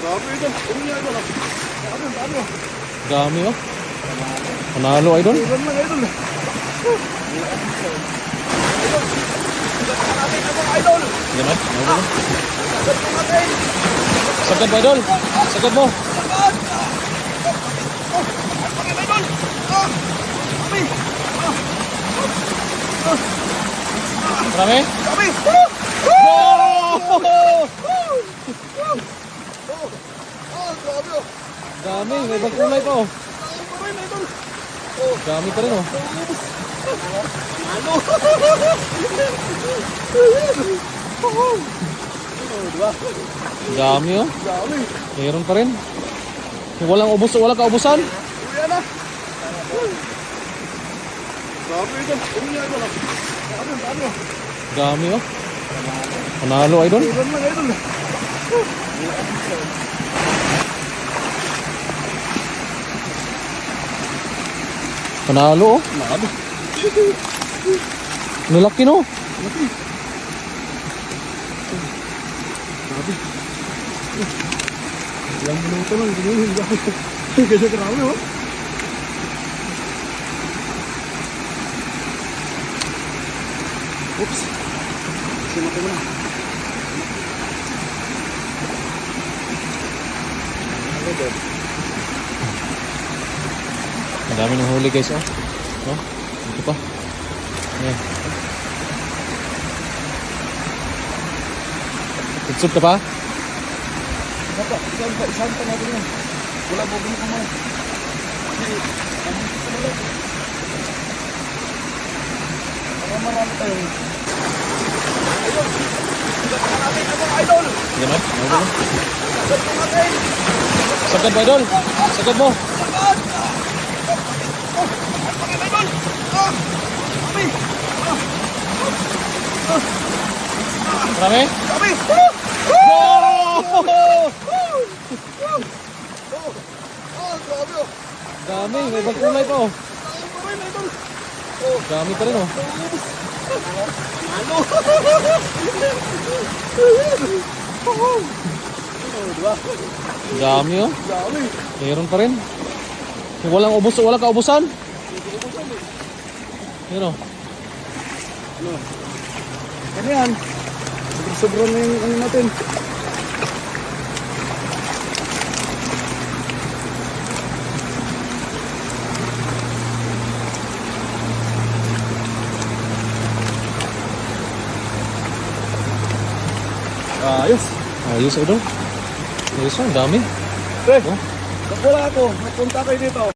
Grabe idol. Ano niya idol? Dami. Dami oh. Panalo idol. Ilan lang idol. Idol. Yan oh. Sagad mo idol. Sagad mo. Marami? Dami. Grabe oh. Dami. May ibang kulay pa oh. Dami pa rin oh. Ano? Dami oh. Dami. Meron pa rin. Walang ubos, wala kaubusan. Uwi na. Grabe idol. Ano niya idol? Dami. Dami oh. Panalo idol. Ilan lang idol. Panalo oh. Grabe. Nalaki no. Grabe. Ilang minuto lang ginuhin ba? Kasi grabe oh. Oops. Sinako mo na. Ang dami ng huli guys oh. Oh, ito pa. Ayan. Tutsub ka pa? Isang pa natin yan. Wala mo bin kumay. Marami tayo. Idol! Yan oh. Sagad mo idol. Sagad mo. Marami? Dami! Grabe oh. Dami. May ibang kulay pa oh. Dami pa rin oh. Ano? Dami oh. Dami. Meron pa rin. Walang ubos, walang kaubusan. Yan oh. Ano yan? Sobrang na yung ano natin. Ayos. Ayos idol. Ayos oh. Dami. Wala ako. Nagpunta kayo dito.